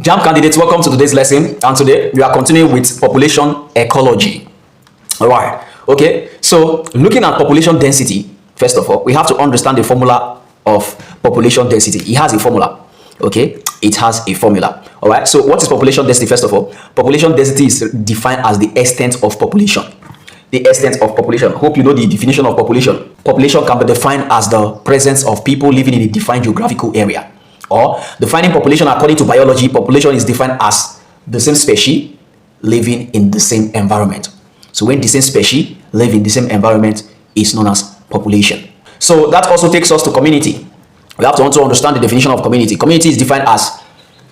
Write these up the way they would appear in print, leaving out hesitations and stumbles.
Jamb candidates, welcome to today's lesson, and today we are continuing with population ecology. All right, okay, so looking at population density, first of all, we have to understand the formula of population density. It has a formula, okay, it has a formula. All right, so what is population density? First of all, population density is defined as the extent of population. The extent of population. Hope you know the definition of population. Population can be defined as the presence of people living in a defined geographical area. Or defining population according to biology, population is defined as the same species living in the same environment. So when the same species live in the same environment, is known as population. So that also takes us to community. We have to also understand the definition of community. Community is defined as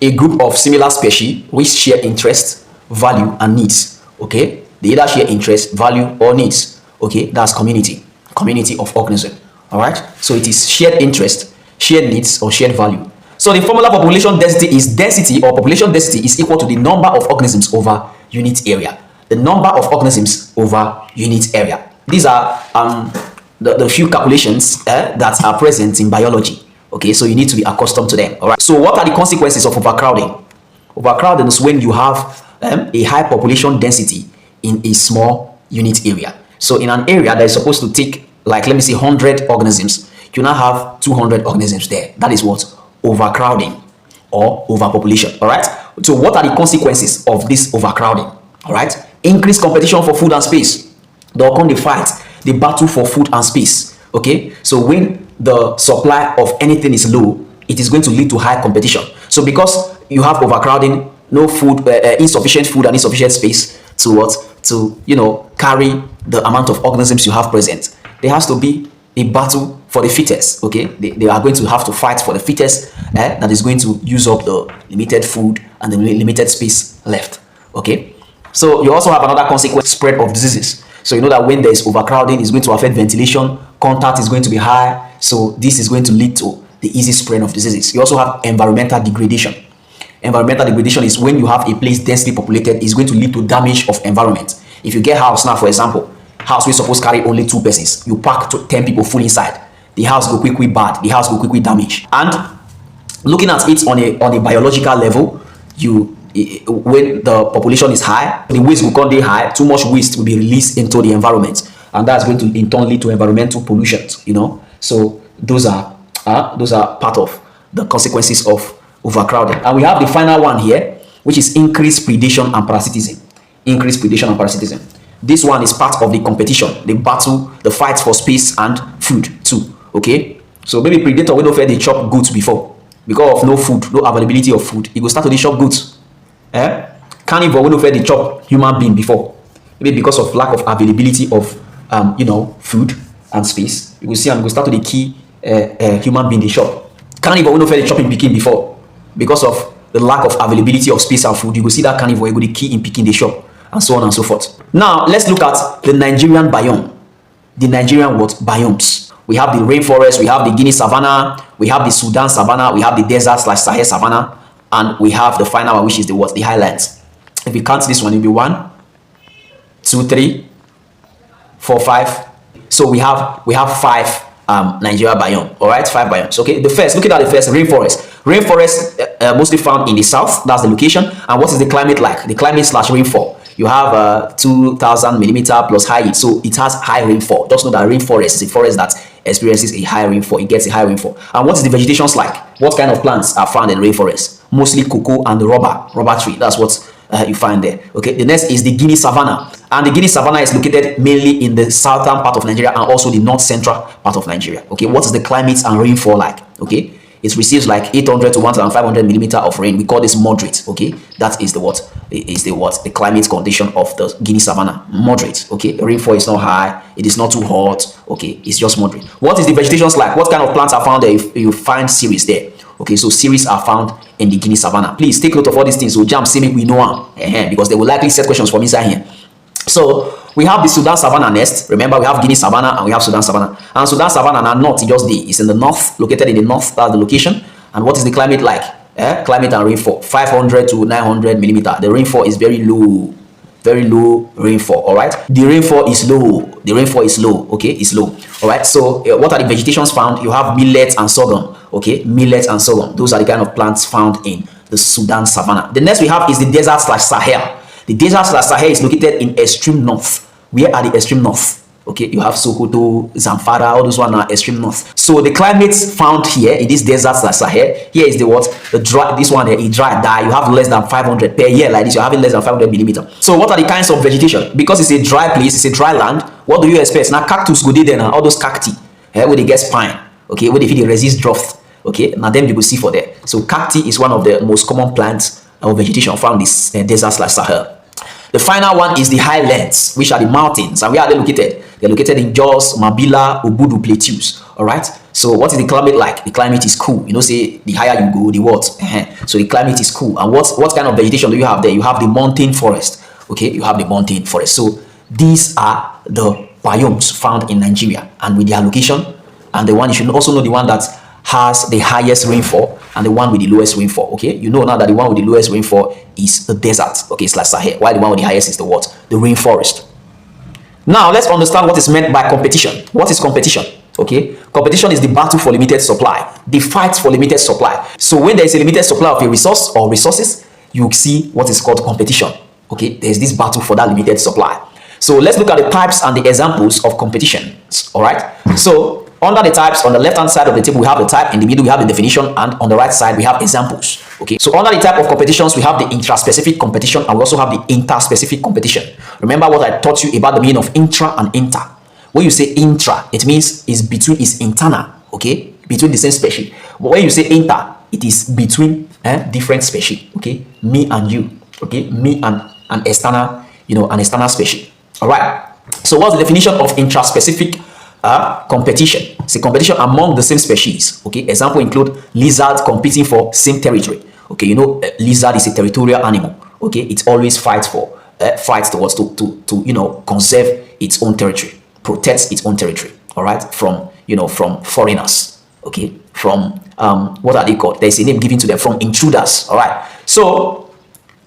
a group of similar species which share interests, value, and needs. Okay, they either share interest, value, or needs. Okay, that's community. Community of organism. All right. So it is shared interest, shared needs, or shared value. So the formula for population density is density, or population density is equal to the number of organisms over unit area. The number of organisms over unit area. These are the few calculations that are present in biology. Okay, so you need to be accustomed to them. All right. So what are the consequences of overcrowding? Overcrowding is when you have a high population density in a small unit area. So in an area that is supposed to take, like, let me say 100 organisms, you now have 200 organisms there. That is what? Overcrowding or overpopulation. All right. So what are the consequences of this overcrowding? All right. Increased competition for food and space. They'll come the fight, the battle for food and space. Okay. So when the supply of anything is low, it is going to lead to high competition. So because you have overcrowding, no food, insufficient food and insufficient space to what? To, you know, carry the amount of organisms you have present, there has to be a battle for the fittest. Okay, they are going to have to fight for the fittest that is going to use up the limited food and the limited space left. Okay, so you also have another consequence: spread of diseases. So you know that when there is overcrowding, it's going to affect ventilation, contact is going to be high, so this is going to lead to the easy spread of diseases. You also have environmental degradation. Environmental degradation is when you have a place densely populated, is going to lead to damage of environment. If you get house now, for example, house we supposed to carry only 2 persons, you pack 10 people full inside, the house go quickly bad, the house go quickly damage. And looking at it on a biological level, when the population is high, the waste will come high, too much waste will be released into the environment, and that's going to in turn lead to environmental pollution. You know, so those are part of the consequences of overcrowding. And we have the final one here, which is increased predation and parasitism. Increased predation and parasitism. This one is part of the competition, the battle, the fight for space and food too. Okay, so maybe predator will not fair the chop goods before, because of no food, no availability of food, it will start to the chop goods. Carnivore will not fair the chop human being before, maybe because of lack of availability of you know, food and space. You will see and will start to the key human being the shop. Carnivore will not fair the chopping picking before, because of the lack of availability of space and food. You will see that carnivore will go the key in picking the shop, and so on and so forth. Now let's look at the Nigerian biome. The Nigerian what? Biomes. We have the rainforest, we have the Guinea savanna, we have the Sudan savanna, we have the desert/Sahel savanna, and we have the final one, which is the what? The highlands. If we count this one, it'll be 1, 2, 3, 4, 5. So we have 5 Nigeria biome. All right, 5 biomes. Okay, the first, looking at the first, rainforest. Rainforest mostly found in the south. That's the location. And what is the climate like? The climate/rainfall. You have 2,000 millimeter plus high heat, so it has high rainfall. Just know that rainforest is a forest that experiences a high rainfall. It gets a high rainfall. And what is the vegetation like? What kind of plants are found in rainforest? Mostly cocoa and the rubber tree. That's what you find there. Okay, the next is the Guinea savanna, and the Guinea savanna is located mainly in the southern part of Nigeria and also the north central part of Nigeria. Okay, what is the climate and rainfall like? Okay, it receives like 800 to 1,500 millimeter of rain. We call this moderate. Okay, that is the what? Is the what? The climate condition of the Guinea savanna, moderate. Okay, rainfall is not high, it is not too hot. Okay, it's just moderate. What is the vegetation like? What kind of plants are found there? If you find cereals there. Okay, so cereals are found in the Guinea savanna. Please take note of all these things. So Jamb say make we know because they will likely set questions from inside here. So we have the Sudan savanna next. Remember, we have Guinea savanna and we have Sudan savanna. And Sudan savanna now north, it's in the north, located in the north. That's the location. And what is the climate like? Climate and rainfall 500 to 900 millimeter. The rainfall is very low rainfall. All right, the rainfall is low. Okay, it's low. All right, so what are the vegetations found? You have millet and sorghum. Okay, millet and sorghum, those are the kind of plants found in the Sudan Savannah. The next we have is the desert slash Sahel. The desert slash Sahel is located in extreme north. Where are the extreme north? Okay, you have Sokoto, Zamfara, all those one are extreme north. So the climates found here in this desert slash Sahel, here is the what? The dry, this one here is dry, die. You have less than 500 per year like this. You're having less than 500 millimeter. So what are the kinds of vegetation? Because it's a dry place, it's a dry land. What do you expect? Now cactus go there now, all those cacti, where they get spine. Okay, where they feel they resist drought. Okay, now them you will see for there. So cacti is one of the most common plants or vegetation found in this desert slash Sahel. The final one is the highlands, which are the mountains. And where are they located? They're located in Jos, Mabila, Obudu plateaus. All right. So what is the climate like? The climate is cool. You know, say the higher you go, the what? So the climate is cool. And what kind of vegetation do you have there? You have the mountain forest. Okay, you have the mountain forest. So these are the biomes found in Nigeria, and with their location. And the one you should also know the one that has the highest rainfall and the one with the lowest rainfall. Okay, you know now that the one with the lowest rainfall is the desert. Okay, it's like Sahel, while the one with the highest is the what? The rainforest. Now let's understand what is meant by competition. What is competition? Okay, competition is the battle for limited supply, the fight for limited supply. So when there is a limited supply of a resource or resources, you see what is called competition. Okay, there's this battle for that limited supply. So let's look at the types and the examples of competitions. All right, so under the types, on the left hand side of the table we have the type, in the middle we have the definition, and on the right side we have examples. Okay, so under the type of competitions we have the intraspecific competition, and we also have the interspecific competition. Remember what I taught you about the meaning of intra and inter. When you say intra, it means it's between, it's internal, okay, between the same species. But when you say inter, it is between different species. Okay, me and you. Okay, me and an external, an external species. All right, so what's the definition of intraspecific competition? It's a competition among the same species. Okay, example include lizard competing for same territory. Okay, lizard is a territorial animal. Okay, it always fights towards to conserve its own territory, protects its own territory. All right, from foreigners. Okay, from what are they called? There's a name given to them, from intruders. All right, so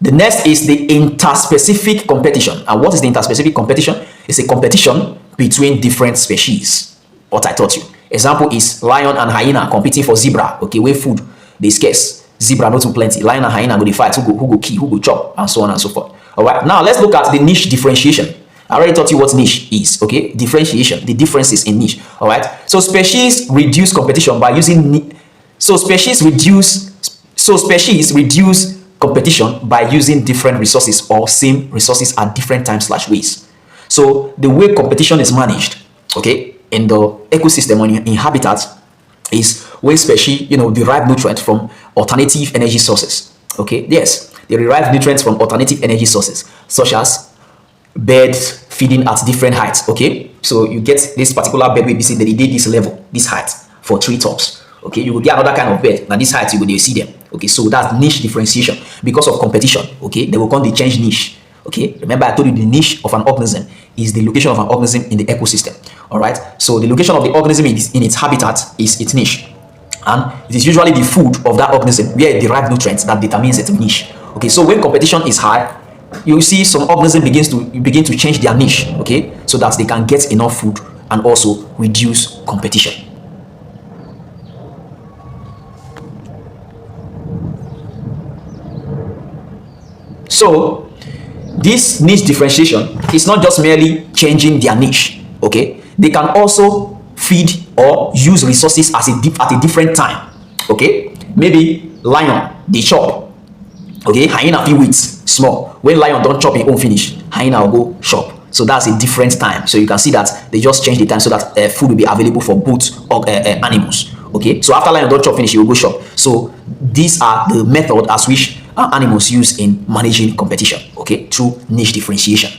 the next is the interspecific competition. And what is the interspecific competition? It's a competition between different species. What I taught you. Example is lion and hyena competing for zebra. Okay, where food they scarce. Zebra not too plenty. Lion and hyena go dey fight. Who go kill, who go chop, and so on and so forth. All right. Now let's look at the niche differentiation. I already taught you what niche is. Okay, differentiation, the differences in niche. All right. So species reduce competition by using. Species reduce competition by using different resources or same resources at different times / ways. So the way competition is managed, okay, in the ecosystem or in habitats is when species, derive nutrients from alternative energy sources. Okay, yes, they derive nutrients from alternative energy sources, such as birds feeding at different heights. Okay, so you get this particular bird will be seen that they did this level, this height for treetops. Okay, you will get another kind of bird. Now this height you will see them. Okay, so that's niche differentiation because of competition. Okay, they will come, they change niche. Okay, remember I told you the niche of an organism is the location of an organism in the ecosystem. All right, so the location of the organism in its habitat is its niche, and it is usually the food of that organism where it derives nutrients that determines its niche. Okay, so when competition is high, you see some organism begin to change their niche. Okay, so that they can get enough food and also reduce competition. So this niche differentiation is not just merely changing their niche. Okay, they can also feed or use resources at a different time. Okay, maybe lion they chop. Okay, hyena fit wait small. When lion don't chop him own finish, hyena will go chop. So that's a different time. So you can see that they just change the time so that food will be available for both animals. Okay, so after lion don't chop finish, he will go chop. So these are the method as which animals use in managing competition. Okay, through niche differentiation.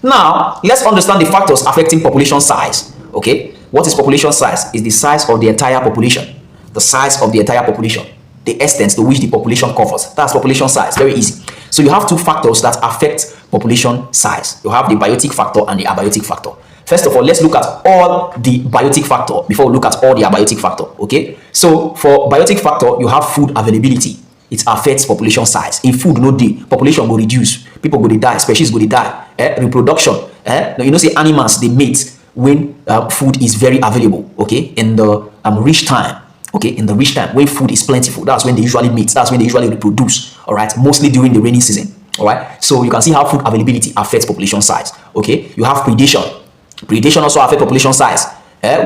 Now let's understand the factors affecting population size. Okay, what is population size? Is the size of the entire population. The size of the entire population, the extent to which the population covers. That's population size. Very easy. So you have two factors that affect population size. You have the biotic factor and the abiotic factor. First of all, let's look at all the biotic factor before we look at all the abiotic factor. Okay, so for biotic factor, you have food availability. It affects population size. If food no dey, population will reduce. People go die, species go die. Reproduction. Say animals they mate when food is very available. Okay, in the rich time. Okay, in the rich time when food is plentiful, that's when they usually mate, that's when they usually reproduce. All right, mostly during the rainy season. All right, so you can see how food availability affects population size. Okay, you have predation also affects population size.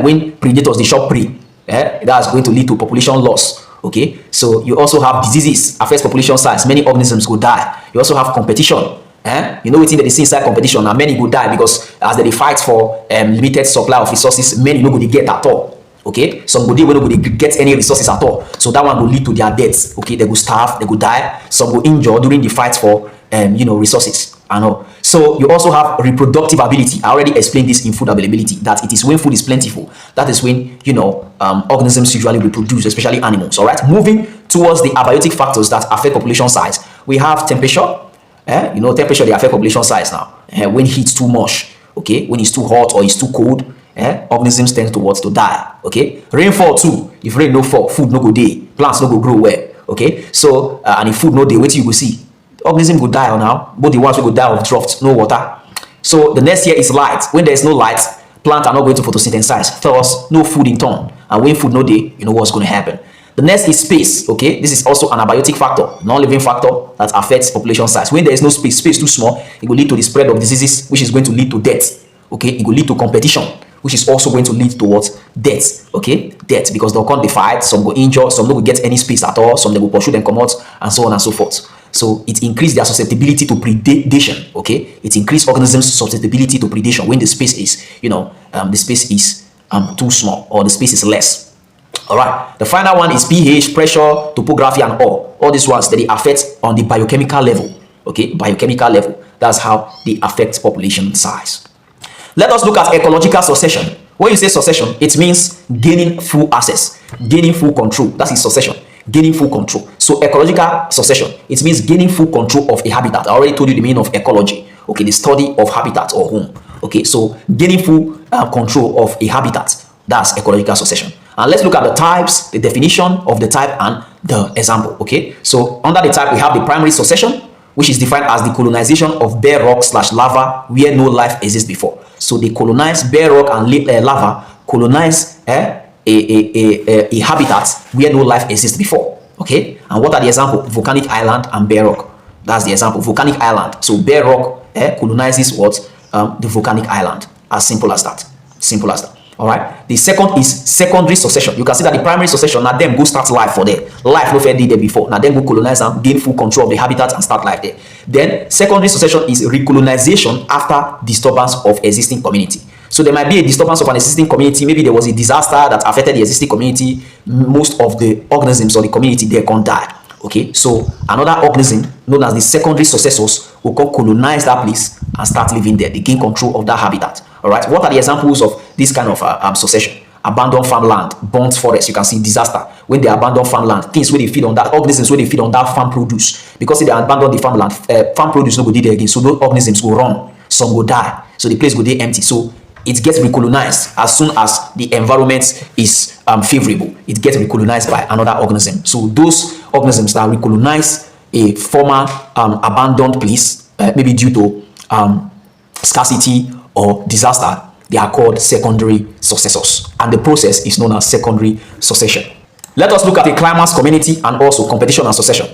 When predators they chop prey, that's going to lead to population loss. Okay, so you also have diseases affects population size, many organisms go die. You also have competition. You know wetin they see inside competition, and many go die because as they fight for limited supply of resources, many no go dey get at all. Okay, some go dey wey no go dey get any resources at all, so that one go lead to their deaths. Okay, they go starve, they go die, some go injure during the fight for resources and all. So you also have reproductive ability. I already explained this in food availability, that it is when food is plentiful, that is when organisms usually reproduce, especially animals. All right, moving towards the abiotic factors that affect population size, we have temperature. Temperature they affect population size now. When heat's too much, okay, when it's too hot or it's too cold, organisms tend to die. Okay, rainfall too. If rain no fall, food no go dey, plants no go grow well. Okay, so and if food no dey, wetin you go see? Organisms go die now, both the ones who go die of drought, no water. So the next here is light. When there is no light, plants are not going to photosynthesize, thus no food in turn. And when food no dey, you know what's going to happen. The next is space. Okay, this is also an abiotic factor, non-living factor that affects population size. When there is no space too small, it will lead to the spread of diseases, which is going to lead to death. Okay, it will lead to competition, which is also going to lead towards death. Okay, death, because they'll come, they fight, some go injure, some don't get any space at all, some they will pursue them, come out, and so on and so forth. So it increases their susceptibility to predation. Okay, it increases organisms' susceptibility to predation when the space is, too small, or the space is less. All right, the final one is pH, pressure, topography, and all these ones that they affect on the biochemical level. Okay, biochemical level, that's how they affect population size. Let us look at ecological succession. When you say succession, it means gaining full access, gaining full control. That is succession, gaining full control. So ecological succession, it means gaining full control of a habitat. I already told you the meaning of ecology. Okay, the study of habitat or home. Okay, so gaining full control of a habitat, that's ecological succession. And let's look at the types, the definition of the type, and the example. Okay, so under the type we have the primary succession, which is defined as the colonization of bare rock / lava where no life exists before. So they colonize bare rock and lava, colonize a habitat where no life exists before. Okay, and what are the examples? Volcanic island and bare rock. That's the example. Volcanic island. So bare rock colonizes what? The volcanic island. As simple as that. Simple as that. All right. The second is secondary succession. You can see that the primary succession, now them go start life for there. Life no fair did there before. Now them go colonize and gain full control of the habitat and start life there. Then secondary succession is recolonization after disturbance of existing community. So there might be a disturbance of an existing community. Maybe there was a disaster that affected the existing community. Most of the organisms or the community there can die. Okay, so another organism known as the secondary successors will come colonize that place and start living there. They gain control of that habitat. All right, what are the examples of this kind of succession? Abandoned farmland, burnt forest. You can see disaster when they abandon farmland. Things where they feed on that, organisms where they feed on that farm produce, because if they abandon the farmland, farm produce no go dey there again. So those organisms go run, some go die. So the place go dey empty. So it gets recolonized as soon as the environment is favorable. It gets recolonized by another organism. So those organisms that recolonize a former abandoned place, maybe due to scarcity or disaster, they are called secondary successors, and the process is known as secondary succession. Let us look at a climax community and also competition and succession.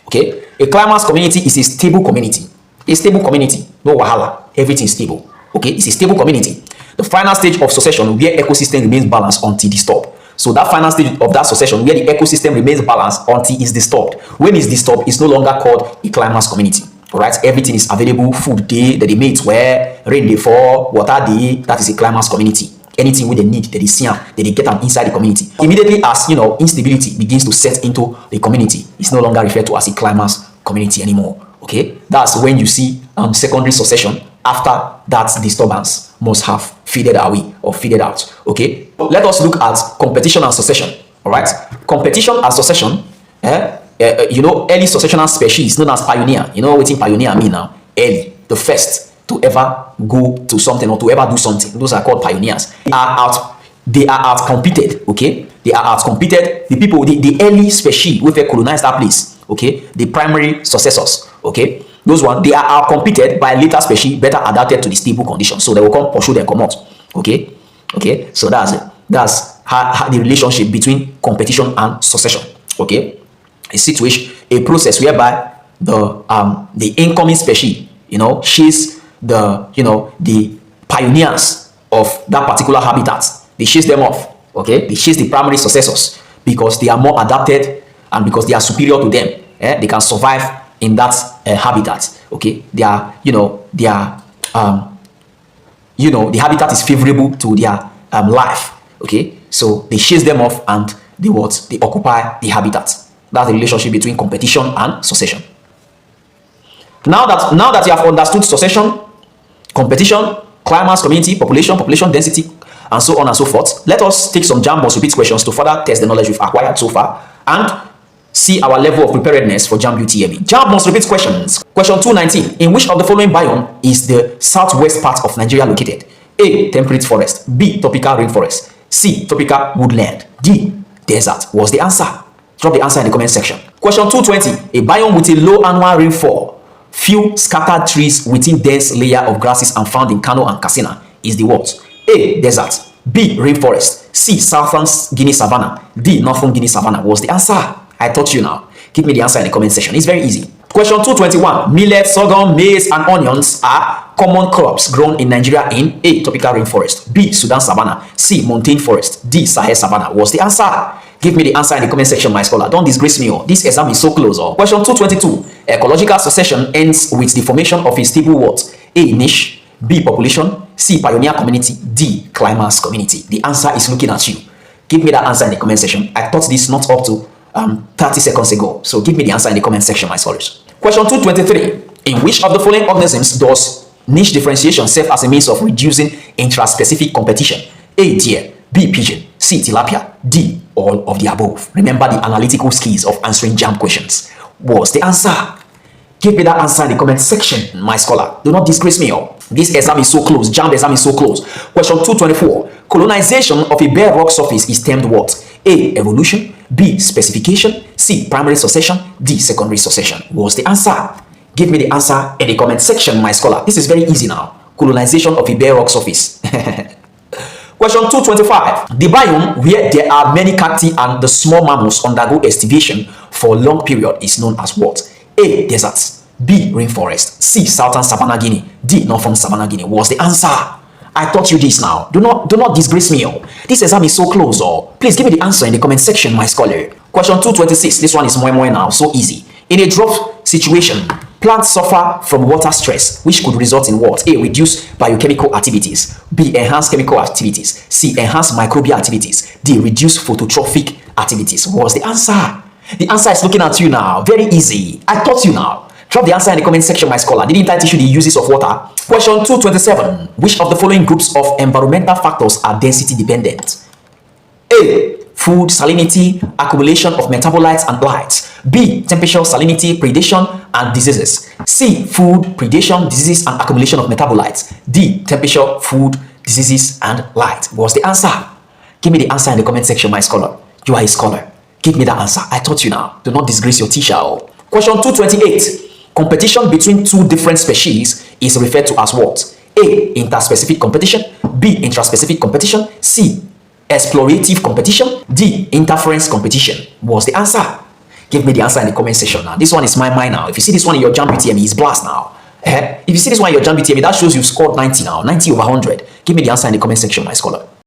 Okay, a climax community is a stable community. A stable community, no wahala, everything is stable. Okay, it's a stable community. The final stage of succession where ecosystem remains balanced until disturbed. So that final stage of that succession where the ecosystem remains balanced until it's disturbed. When it's disturbed, it's no longer called a climax community. All right, everything is available, food day, that they mate where, rain they fall, water day. That is a climax community. Anything where they need, that they see, that they get them inside the community. Immediately as instability begins to set into the community, it's no longer referred to as a climax community anymore. Okay, that's when you see secondary succession after that disturbance must have faded away or faded out. Okay, let us look at competition and succession. All right, competition and succession. Early successional species known as pioneer. You know what pioneer mean now? Early, the first to ever go to something or to ever do something. Those are called pioneers. They are outcompeted. Okay, they are outcompeted. The people, the early species which colonized that place. Okay, the primary successors. Okay, those ones they are outcompeted by later species better adapted to the stable conditions. So they will come pursue them, come out. Okay, so that's it. That's the relationship between competition and succession. Okay, a situation, a process whereby the incoming species, chase the pioneers of that particular habitat. They chase them off. Okay, they chase the primary successors because they are more adapted and because they are superior to them. They can survive in that habitat. Okay, the habitat is favorable to their life. Okay, so they chase them off and they occupy the habitat. That's the relationship between competition and succession. Now that you have understood succession, competition, climax, community, population density, and so on and so forth, let us take some Jamb must repeat questions to further test the knowledge we've acquired so far and see our level of preparedness for Jamb UTME. Jamb must repeat questions. Question 219. In which of the following biome is the southwest part of Nigeria located? A. Temperate forest. B. Tropical rainforest. C. Tropical woodland. D. Desert. What's the answer? Drop the answer in the comment section. Question 220. A biome with a low annual rainfall, few scattered trees within dense layer of grasses and found in Kano and Katsina is the what? A. Desert. B. Rainforest. C. Southern Guinea savanna. D. Northern Guinea savanna. What's the answer? I taught you now. Give me the answer in the comment section. It's very easy. Question 221. Millet, sorghum, maize, and onions are common crops grown in Nigeria in A. Tropical rainforest. B. Sudan savanna. C. Montane forest. D. Sahel savanna. What's the answer? Give me the answer in the comment section, my scholar. Don't disgrace me. This exam is so close. Question 222. Ecological succession ends with the formation of a stable what? A. Niche. B. Population. C. Pioneer community. D. Climax community. The answer is looking at you. Give me that answer in the comment section. I taught this not up to 30 seconds ago. So give me the answer in the comment section, my scholars. Question 223. In which of the following organisms does niche differentiation serve as a means of reducing intraspecific competition? A. Deer. B. Pigeon. C. Tilapia. D. All of the above. Remember the analytical skills of answering Jamb questions. What's the answer? Give me that answer in the comment section, my scholar. Do not disgrace me. This exam is so close. Jamb exam is so close. Question 224. Colonization of a bare rock surface is termed what? A. Evolution. B. Specification. C. Primary succession. D. Secondary succession. What's the answer? Give me the answer in the comment section, my scholar. This is very easy now. Colonization of a bare rock surface. Question 225. The biome where there are many cacti and the small mammals undergo estivation for a long period is known as what? A. Deserts. B. Rainforest. C. Southern Savannah Guinea. D. Northern Savannah Guinea. What's the answer? I taught you this now. Do not disgrace me. This exam is so close. Please give me the answer in the comment section, my scholar. Question 226. This one is more now. So easy. In a drought situation, plants suffer from water stress, which could result in what? A. Reduced biochemical activities. B. Enhanced chemical activities. C. Enhanced microbial activities. D. Reduced phototrophic activities. What's the answer? The answer is looking at you now. Very easy. I taught you now. Drop the answer in the comment section, my scholar. Didn't I teach you the uses of water? Question 227. Which of the following groups of environmental factors are density dependent? A. Food, salinity, accumulation of metabolites and light. B. Temperature, salinity, predation, and diseases. C. Food, predation, diseases, and accumulation of metabolites. D. Temperature, food, diseases, and light. What's the answer? Give me the answer in the comment section, my scholar. You are a scholar. Give me that answer. I taught you now. Do not disgrace your teacher. Question 228. Competition between two different species is referred to as what? A. Interspecific competition. B. Intraspecific competition. C. Explorative competition. D. Interference competition. What's the answer? Give me the answer in the comment section now. This one is my mind now. If you see this one in your Jamb UTME, it's blast now. If you see this one in your Jamb UTME, that shows you've scored 90 now. 90 over 100. Give me the answer in the comment section, my scholar.